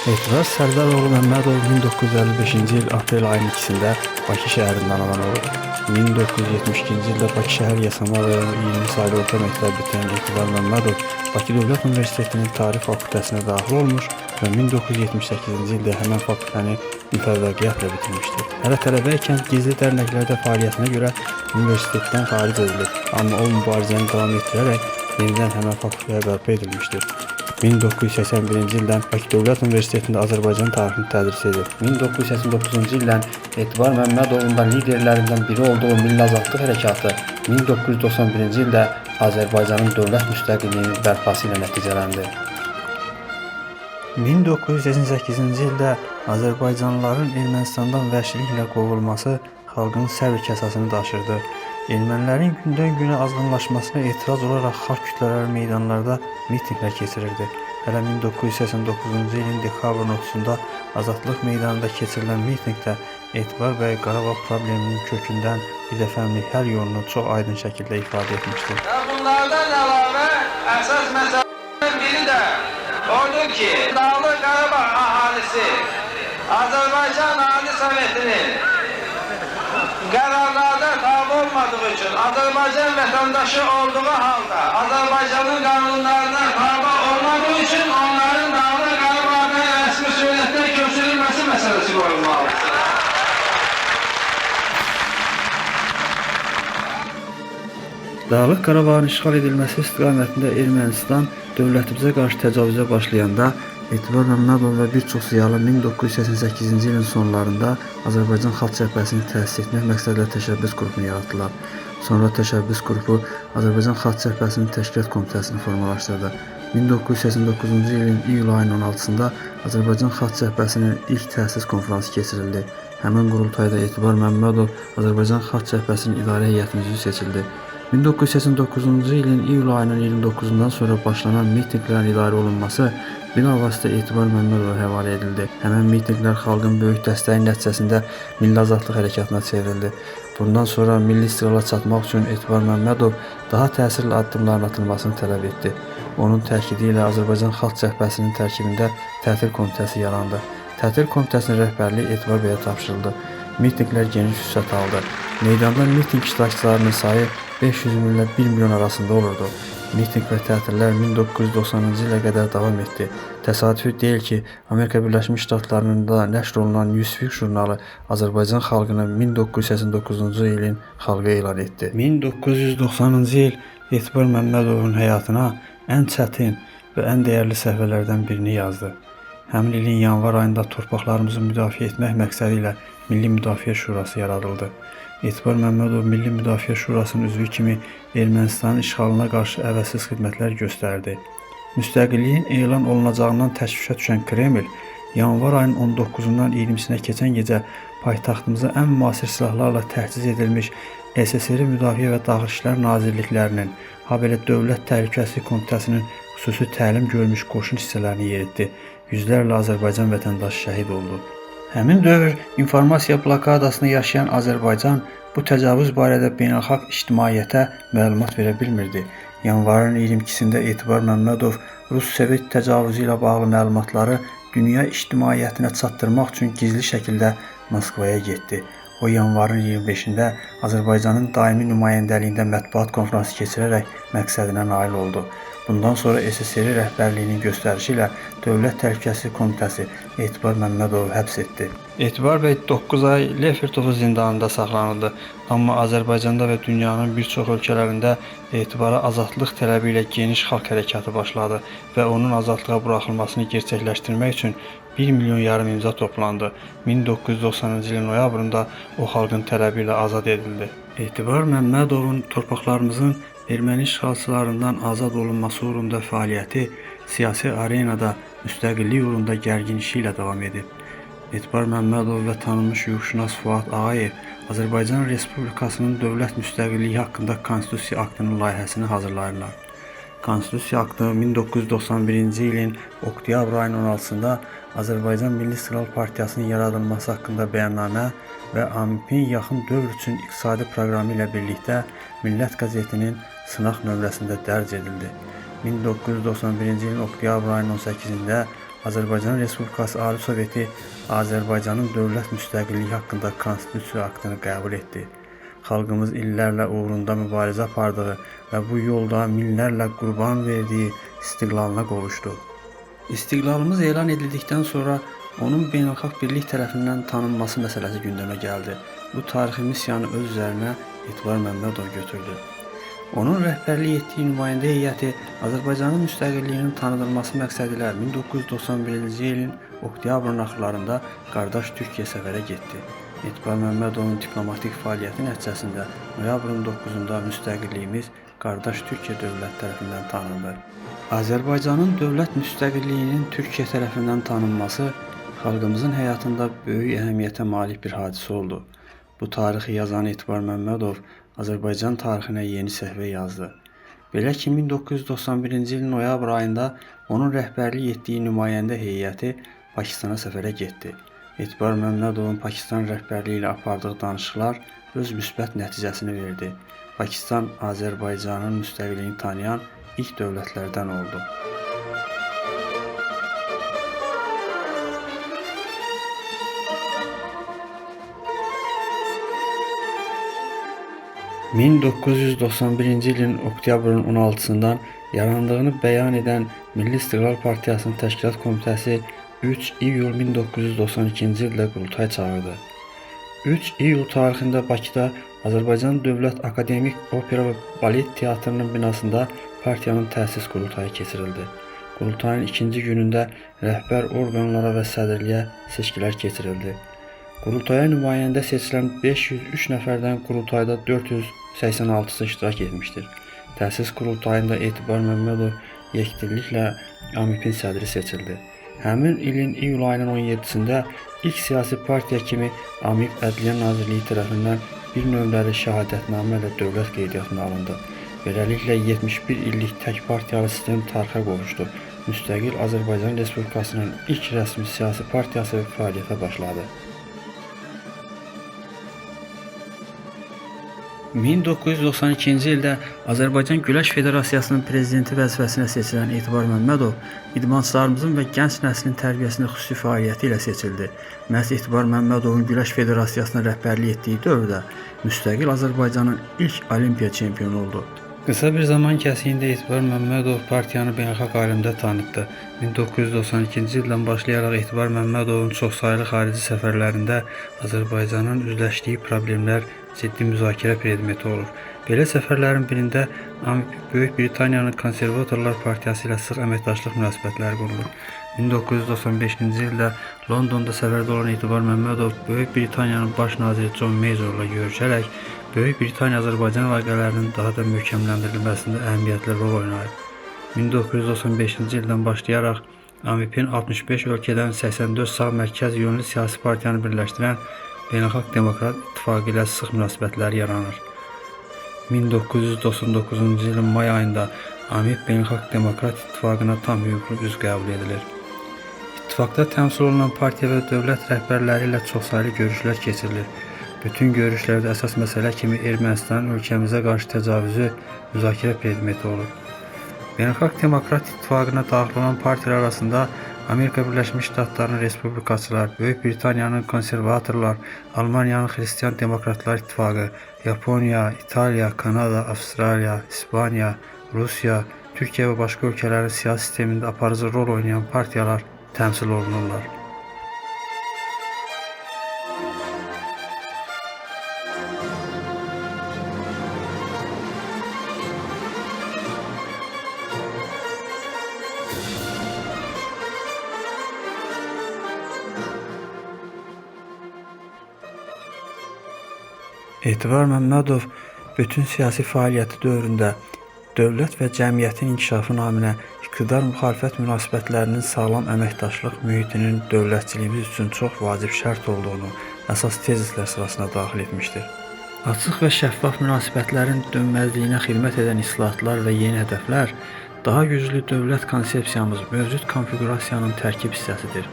Etibar Sərdaroğlu Məmmədov 1955-ci il aprel ayının 2-də Bakı şəhərindən anadan olub. 1972-ci ildə Bakı şəhər Yasama rayonu 20 saylı orta məktəb bitirən Etibar Məmmədov Bakı Dövlət Universitetinin Tarix fakültəsinə daxil olmuş və 1978-ci ildə həmən fakültəni müvəffəqiyyətlə bitirmişdir. Hələ tələbə ikən gizli dərnəklərdə fəaliyyətinə görə universitetdən xaric edilib, amma o mübarizəni davam etdirərək yenidən həmən fakültəyə bərpa edilmişdir. 1981-ci ildən Bakı Dövlət Universitetində Azərbaycan tarixini tədris edir. 1989-cu ildən Etibar Məmmədovun da liderlərindən biri olduğu Milli Azadlıq Hərəkatı 1991-ci ildə Azərbaycanın dövlət müstəqilliyinin bərpası ilə nəticələndi. 1988-ci ildə Azərbaycanlıların Ermənistandan vəhşiliklə qovulması xalqın səbr kasasını daşırdı. Ermənilərin gündən-günə azğınlaşmasına etiraz olaraq xalq kütlələri meydanlarda mitinqlər keçirirdi. Hələ 1989-cu ilin dekabrın 30-da Azadlıq meydanında keçirilən mitinqdə Etibar bəy Qarabağ probleminin kökündən birdəfəmlik həll yolunu çox aydın şəkildə ifadə etmişdir. Bunlardan əlavə əsas məsələlərdən biri də odur ki, Dağlıq Qarabağ əhalisi Azərbaycan Ali Sovetinin qərarlarda tabi olmadığı üçün Azərbaycan vətəndaşı olduğu halda Azərbaycanın qanunlarına tabi olmadığı üçün onların Dağlıq Qarabağ'a rəsmi surətdə köçürülməsi məsələsi qoyulmalıdır. Dağlıq Qarabağın işğal edilməsi istiqamətində Ermənistan dövlətimizə qarşı təcavüzə başlayanda Etibar Məmmədov və bir çox ziyalı 1988-ci ilin sonlarında Azərbaycan Xalq Cəbhəsini təsis etmək məqsədilə təşəbbüs qrupunu yaratdılar. Sonra təşəbbüs qrupu Azərbaycan Xalq Cəbhəsinin təşkilat komitəsini formalaşdırdı. 1989-cu ilin iyul ayının 16-sında Azərbaycan Xalq Cəbhəsinin ilk təsis konfransı keçirildi. Həmin qurultayda Etibar Məmmədov Azərbaycan Xalq Cəbhəsinin idarə heyətinin üzvü seçildi. 1989-cu ilin iyul ayının 29-dan sonra başlanan mitinqlərin idarə olunması bilavasitə Etibar Məmmədova həvalə edildi. Həmən mitinqlər xalqın böyük dəstəyi nəticəsində Milli Azadlıq Hərəkatına çevrildi. Bundan sonra milli istiqlala çatmaq üçün Etibar Məmmədov daha təsirli addımların atılmasını tələb etdi. Onun təkidi ilə Azərbaycan Xalq Cəbhəsinin tərkibində tətil komitəsi yarandı. Tətil komitəsinin rəhbərliyi Etibar bəyə tapşırıldı. Mitinqlər geniş vüsət aldı. Meydanda mitinq iştirakçılarının sayı 500 min ilə 1 milyon arasında olurdu. Mitinq və tətillər 1990-cı ilə qədər davam etdi. Təsadüfi deyil ki, Amerika Birləşmiş Ştatlarında nəşr olunan Newsweek jurnalı Azərbaycan xalqını 1989-cu ilin xalqı elan etdi. 1990-cı il Etibar Məmmədovun həyatına ən çətin və ən dəyərli səhifələrdən birini yazdı. Həmin ilin yanvar ayında torpaqlarımızı müdafiə etmək məqsədi ilə Milli Müdafiə Şurası yaradıldı. Etibar Məmmədov Milli Müdafiə Şurasının üzvü kimi Ermənistanın işğalına qarşı əvəzsiz xidmətlər göstərdi. Müstəqilliyin elan olunacağından təşvişə düşən Kreml, yanvar ayının 19-dan 20-sinə keçən gecə paytaxtımıza ən müasir silahlarla təchiz edilmiş SSR Müdafiə və Daxili İşlər Nazirliklərinin, habelə Dövlət Təhlükəsizlik Komitəsinin xüsusi təlim görmüş qoşun hissələrini yeritdi. Yüzlərlə Azərbaycan vətəndaşı şəhid oldu. Həmin dövr informasiya blokadasını yaşayan Azərbaycan bu təcavüz barədə beynəlxalq ictimaiyyətə məlumat verə bilmirdi. Yanvarın 22-sində Etibar Məmmədov Rus-Sovet təcavüzü ilə bağlı məlumatları dünya ictimaiyyətinə çatdırmaq üçün gizli şəkildə Moskvaya getdi. O yanvarın 25-də Azərbaycanın daimi nümayəndəliyində mətbuat konfransı keçirərək məqsədinə nail oldu. Bundan sonra SSR rəhbərliyinin göstərişi ilə Dövlət Təhlükəsizlik Komitəsi Etibar Məmmədovu həbs etdi. Etibar bəy 9 ay Lefortovo zindanında saxlanıldı. Amma Azərbaycanda və dünyanın bir çox ölkələrində Etibara azadlıq tələbi ilə geniş xalq hərəkatı başladı və onun azadlığa buraxılmasını gerçəkləşdirmək üçün 1,5 milyon imza toplandı. 1990-cı ilin noyabrında o xalqın tələbi ilə azad edildi. Etibar Məmmədovun torpaqlarımızın erməni işğalçılarından azad olunması uğrunda fəaliyyəti siyasi arenada müstəqillik uğrunda gərgin işi ilə davam edib. Etibar Məmmədov və tanınmış hüquqşünas Fuad Ağayev Azərbaycan Respublikasının dövlət müstəqilliyi haqqında Konstitusiya aktının layihəsini hazırlayırlar. Konstitusiya aktı 1991-ci ilin oktyabr ayının 16-sında Azərbaycan Milli İstiqlal Partiyasının yaradılması haqqında bəyannamə və AMİP-in yaxın dövr üçün iqtisadi proqramı ilə birlikdə Millət qəzetinin sınaq nömrəsində dərc edildi. 1991-ci ilin oktyabr ayının 18-də Azərbaycan Respublikası Ali Soveti Azərbaycanın dövlət müstəqilliyi haqqında konstitusiya aktını qəbul etdi. Xalqımız illərlə uğrunda mübarizə apardığı və bu yolda minlərlə qurban verdiyi istiqlalına qovuşdu. İstiqlalımız elan edildikdən sonra onun beynəlxalq birlik tərəfindən tanınması məsələsi gündəmə gəldi. Bu tarixi missiyanı öz üzərinə Etibar Məmmədov götürdü. Onun rəhbərlik etdiyi nümayəndə heyəti Azərbaycanın müstəqilliyinin tanıdılması məqsədilə 1991-ci ilin oktyabrın axırlarında qardaş Türkiyə səfərə getdi. Etibar Məmmədovun diplomatik fəaliyyəti nəticəsində noyabrın 9-da müstəqilliyimiz qardaş Türkiyə dövlət tərəfindən tanındı. Azərbaycanın dövlət müstəqilliyinin Türkiyə tərəfindən tanınması xalqımızın həyatında böyük əhəmiyyətə malik bir hadisə oldu. Bu tarixi yazan Etibar Məmmədov Azərbaycan tarixinə yeni səhifə yazdı. Belə ki, 1991-ci ilin noyabr ayında onun rəhbərlik etdiyi nümayəndə heyəti Pakistana səfərə getdi. Etibar Məmmədovun Pakistan rəhbərliyi ilə apardığı danışıqlar öz müsbət nəticəsini verdi. Pakistan Azərbaycanın müstəqilliyini tanıyan ilk dövlətlərdən oldu. ...1991-ci ilin oktyabrın 16-sından yarandığını bəyan edən Milli İstiqlal Partiyasının Təşkilat Komitəsi 3 iyul 1992-ci ildə qurultay çağırdı. 3 iyul tarixində Bakıda Azərbaycan Dövlət Akademik Opera və Balet Teatrının binasında partiyanın təsis qurultayı keçirildi. Qurultayın ikinci günündə rəhbər orqanlara və sədrliyə seçkilər keçirildi. Qurultaya nümayəndə seçilən 503 nəfərdən qurultayda 486-sı iştirak etmişdir. Təsis qurultayında Etibar Məmmədov yekdilliklə AMİP-in sədri seçildi. Həmin ilin iyul ayının 17-sində ilk siyasi partiya kimi AMİP Ədliyyə Nazirliyi tərəfindən bir nömrəli şəhadətnamə ilə dövlət qeydiyyatına alındı. Beləliklə 71 illik tək partiyalı sistem tarixə qovuşdu. Müstəqil Azərbaycan Respublikasının ilk rəsmi siyasi partiyası fəaliyyətə başladı. 1992-ci ildə Azərbaycan Güləş Federasiyasının prezidenti vəzifəsinə seçilən Etibar Məmmədov idmançılarımızın və gənc nəslin tərbiyəsində xüsusi fəaliyyəti ilə seçildi. Məhz Etibar Məmmədovun Güləş Federasiyasına rəhbərlik etdiyi dövrdə müstəqil Azərbaycanın ilk olimpiya çempionu oldu. Qısa bir zaman kəsiyində Etibar Məmmədov partiyanı beynəlxalq aləmdə tanıtdı. 1992-ci ildən başlayaraq Etibar Məmmədovun çoxsaylı xarici səfərlərində Azərbaycanın üzləşdiyi problemlər ciddi müzakirə predmeti olur. Belə səfərlərin birində Böyük Britaniyanın Konservatorlar Partiyası ilə sıx əməkdaşlıq münasibətləri qurulur. 1995-ci ildə Londonda səfərdə olan Etibar Məmmədov Böyük Britaniyanın baş naziri John Majorla görüşərək Böyük Britaniya Azərbaycan əlaqələrinin daha da möhkəmləndirilməsində əhəmiyyətli rol oynayıb. 1995-ci ildən başlayaraq AMİP-in 65 ölkədən 84 sağ mərkəz yönlü siyasi partiyanı birləşdirən Beynəlxalq Demokrat İttifaqı ilə sıx münasibətlər yaranır. 1999-cu ilin may ayında AMİP Beynəlxalq Demokrat İttifaqına tam hüquqlu üzv qəbul edilir. İttifaqda təmsil olunan partiya və dövlət rəhbərləri ilə çoxsaylı görüşlər keçirilir. Bütün görüşlərdə əsas məsələ kimi Ermənistanın ölkəmizə qarşı təcavüzü müzakirə predmeti olur. Beynəlxalq Demokrat İttifaqına daxil olan partiyalar arasında Amerika Birləşmiş Ştatlarının Respublikaçılar, Böyük Britaniyanın Konservatorlar, Almaniyanın Xristian Demokratlar İttifaqı, Yaponiya, İtaliya, Kanada, Avstraliya, İspaniya, Rusiya, Türkiyə və başqa ölkələrin siyasi sistemində aparıcı rol oynayan partiyalar təmsil olunurlar. Etibar Məmmədov bütün siyasi fəaliyyəti dövründə dövlət və cəmiyyətin inkişafı naminə iqtidar müxalifət münasibətlərinin sağlam əməkdaşlıq mühitinin dövlətçiliyimiz üçün çox vacib şərt olduğunu əsas tezislər sırasına daxil etmişdir. Açıq və şəffaf münasibətlərin dönməzliyinə xidmət edən islahatlar və yeni hədəflər daha güclü dövlət konsepsiyamız mövcud konfigurasiyanın tərkib hissəsidir.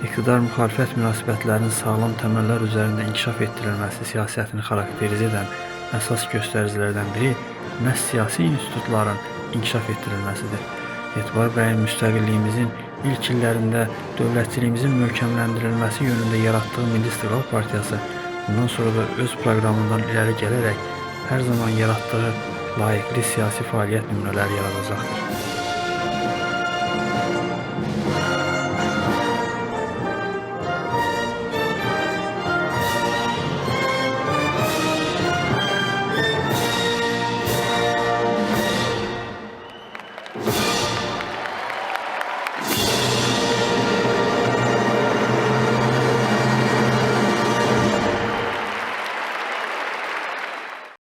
İqtidar müxalifət münasibətlərinin sağlam təməllər üzərində inkişaf etdirilməsi siyasətini xarakterizə edən əsas göstəricilərdən biri məhz siyasi institutların inkişaf etdirilməsidir. Etibar bəyin müstəqilliyimizin ilk illərində dövlətçiliyimizin möhkəmləndirilməsi yönündə yaratdığı Milli İstiqlal Partiyası bundan sonra da öz proqramından irəli gələrək hər zaman yaratdığı layiqli siyasi fəaliyyət nümunələri yaradacaqdır.